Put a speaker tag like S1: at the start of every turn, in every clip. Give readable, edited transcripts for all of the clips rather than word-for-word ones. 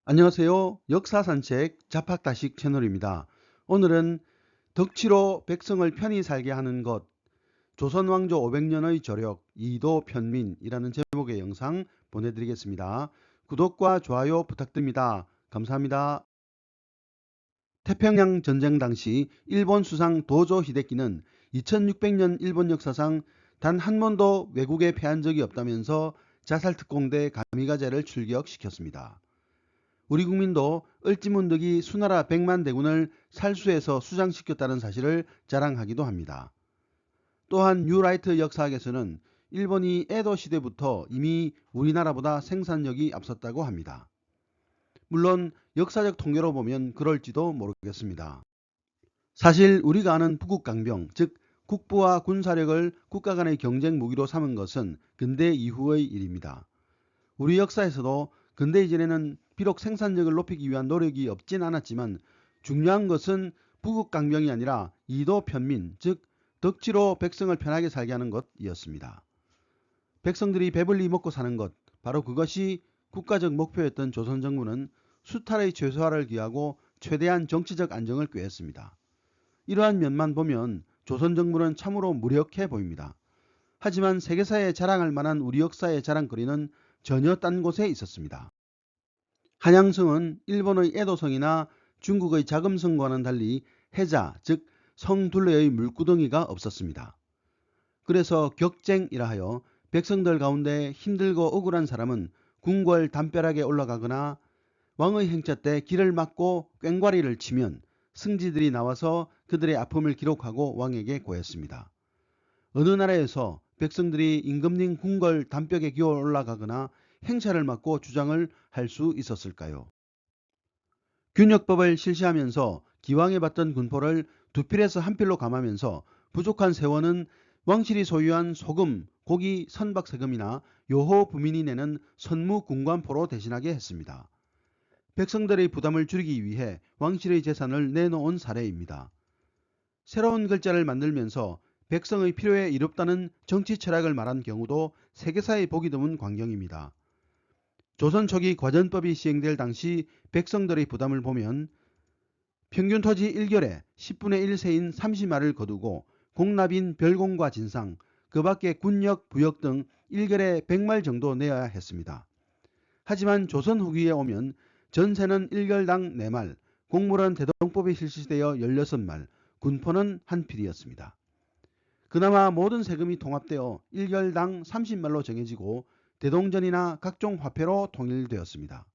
S1: 안녕하세요. 역사산책 자팍다식 채널입니다. 오늘은 덕치로 백성을 편히 살게 하는 것, 조선왕조 500년의 저력, 이도 편민이라는 제목의 영상 보내드리겠습니다. 구독과 좋아요 부탁드립니다. 감사합니다. 태평양 전쟁 당시 일본 수상 도조 히데키는 2600년 일본 역사상 단 한 번도 외국에 패한 적이 없다면서 자살특공대 가미가제를 출격시켰습니다. 우리 국민도 을지문덕이 수나라 100만 대군을 살수해서 수장시켰다는 사실을 자랑하기도 합니다. 또한 뉴라이트 역사학에서는 일본이 에도 시대부터 이미 우리나라보다 생산력이 앞섰다고 합니다. 물론 역사적 통계로 보면 그럴지도 모르겠습니다. 사실 우리가 아는 북극강병, 즉 국부와 군사력을 국가 간의 경쟁 무기로 삼은 것은 근대 이후의 일입니다. 우리 역사에서도 근대 이전에는 비록 생산력을 높이기 위한 노력이 없진 않았지만 중요한 것은 북극강병이 아니라 이도 편민, 즉 덕지로 백성을 편하게 살게 하는 것이었습니다. 백성들이 배불리 먹고 사는 것, 바로 그것이 국가적 목표였던 조선정부는 수탈의 최소화를 기하고 최대한 정치적 안정을 꾀했습니다. 이러한 면만 보면 조선정부는 참으로 무력해 보입니다. 하지만 세계사에 자랑할 만한 우리 역사의 자랑거리는 전혀 딴 곳에 있었습니다. 한양성은 일본의 에도성이나 중국의 자금성과는 달리 해자, 즉 성 둘레의 물구덩이가 없었습니다. 그래서 격쟁이라 하여 백성들 가운데 힘들고 억울한 사람은 궁궐 담벼락에 올라가거나 왕의 행차 때 길을 막고 꽹과리를 치면 승지들이 나와서 그들의 아픔을 기록하고 왕에게 고했습니다. 어느 나라에서 백성들이 임금님 궁궐 담벽에 기어 올라가거나 행차를 막고 주장을 할 수 있었을까요? 균역법을 실시하면서 기왕에 받던 군포를 두 필에서 한 필로 감하면서 부족한 세원은 왕실이 소유한 소금, 고기, 선박세금이나 요호 부민이 내는 선무군관포로 대신하게 했습니다. 백성들의 부담을 줄이기 위해 왕실의 재산을 내놓은 사례입니다. 새로운 글자를 만들면서 백성의 필요에 이롭다는 정치 철학을 말한 경우도 세계사에 보기 드문 광경입니다. 조선 초기 과전법이 시행될 당시 백성들의 부담을 보면 평균 토지 1결에 10분의 1세인 30마를 거두고 공납인 별공과 진상, 그 밖에 군역, 부역 등 1결에 100말 정도 내야 했습니다. 하지만 조선 후기에 오면 전세는 1결당 4말, 공물은 대동법이 실시되어 16말, 군포는 한 필이었습니다. 그나마 모든 세금이 통합되어 1결당 30말로 정해지고 대동전이나 각종 화폐로 통일되었습니다.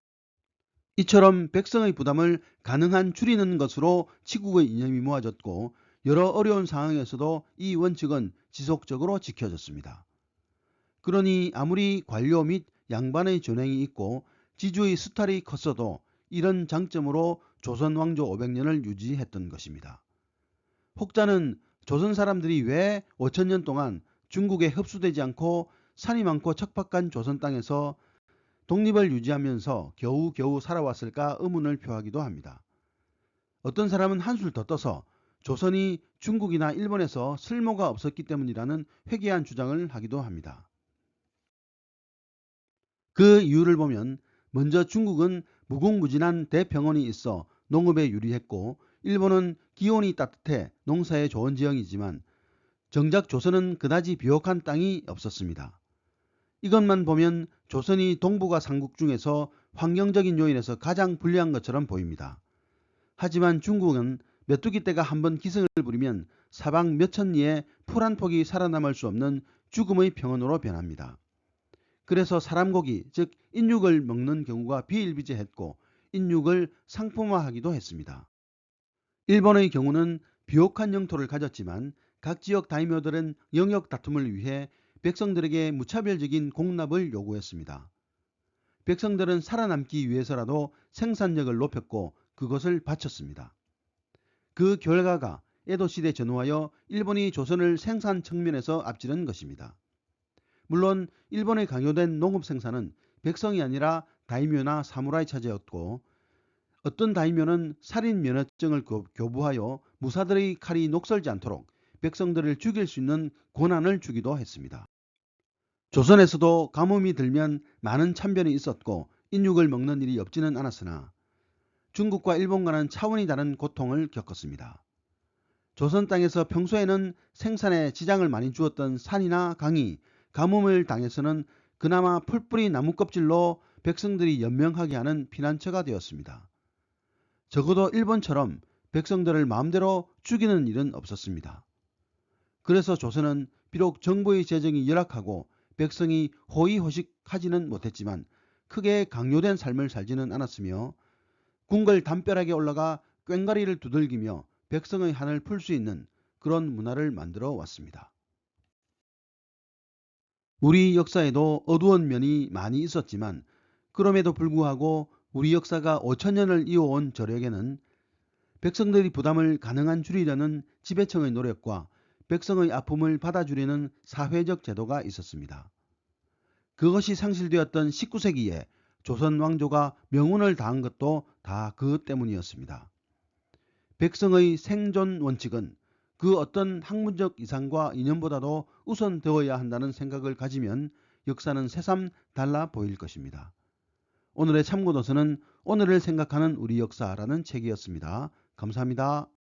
S1: 이처럼 백성의 부담을 가능한 줄이는 것으로 치국의 이념이 모아졌고 여러 어려운 상황에서도 이 원칙은 지속적으로 지켜졌습니다. 그러니 아무리 관료 및 양반의 전횡이 있고 지주의 수탈이 컸어도 이런 장점으로 조선 왕조 500년을 유지했던 것입니다. 혹자는 조선 사람들이 왜 5천년 동안 중국에 흡수되지 않고 산이 많고 척박한 조선 땅에서 독립을 유지하면서 겨우겨우 살아왔을까 의문을 표하기도 합니다. 어떤 사람은 한술 더 떠서 조선이 중국이나 일본에서 쓸모가 없었기 때문이라는 회개한 주장을 하기도 합니다. 그 이유를 보면 먼저 중국은 무궁무진한 대평원이 있어 농업에 유리했고 일본은 기온이 따뜻해 농사에 좋은 지형이지만 정작 조선은 그다지 비옥한 땅이 없었습니다. 이것만 보면 조선이 동북아 삼국 중에서 환경적인 요인에서 가장 불리한 것처럼 보입니다. 하지만 중국은 메뚜기 떼가 한번 기승을 부리면 사방 몇천 리에 풀 한 폭이 살아남을 수 없는 죽음의 평원으로 변합니다. 그래서 사람 고기, 즉 인육을 먹는 경우가 비일비재했고 인육을 상품화하기도 했습니다. 일본의 경우는 비옥한 영토를 가졌지만 각 지역 다이묘들은 영역 다툼을 위해 백성들에게 무차별적인 공납을 요구했습니다. 백성들은 살아남기 위해서라도 생산력을 높였고 그것을 바쳤습니다. 그 결과가 에도시대 전후하여 일본이 조선을 생산 측면에서 앞지른 것입니다. 물론 일본의 강요된 농업 생산은 백성이 아니라 다이묘나 사무라이 차지였고 어떤 다이묘는 살인 면허증을 교부하여 무사들의 칼이 녹슬지 않도록 백성들을 죽일 수 있는 권한을 주기도 했습니다. 조선에서도 가뭄이 들면 많은 참변이 있었고 인육을 먹는 일이 없지는 않았으나 중국과 일본과는 차원이 다른 고통을 겪었습니다. 조선 땅에서 평소에는 생산에 지장을 많이 주었던 산이나 강이 가뭄을 당해서는 그나마 풀뿌리 나무껍질로 백성들이 연명하게 하는 피난처가 되었습니다. 적어도 일본처럼 백성들을 마음대로 죽이는 일은 없었습니다. 그래서 조선은 비록 정부의 재정이 열악하고 백성이 호의호식하지는 못했지만 크게 강요된 삶을 살지는 않았으며 궁궐 담벼락에 올라가 꽹과리를 두들기며 백성의 한을 풀 수 있는 그런 문화를 만들어 왔습니다. 우리 역사에도 어두운 면이 많이 있었지만 그럼에도 불구하고 우리 역사가 5천년을 이어온 저력에는 백성들이 부담을 가능한 줄이려는 지배층의 노력과 백성의 아픔을 받아주려는 사회적 제도가 있었습니다. 그것이 상실되었던 19세기에 조선 왕조가 명운을 다한 것도 다 그 때문이었습니다. 백성의 생존 원칙은 그 어떤 학문적 이상과 이념보다도 우선되어야 한다는 생각을 가지면 역사는 새삼 달라 보일 것입니다. 오늘의 참고도서는 오늘을 생각하는 우리 역사라는 책이었습니다. 감사합니다.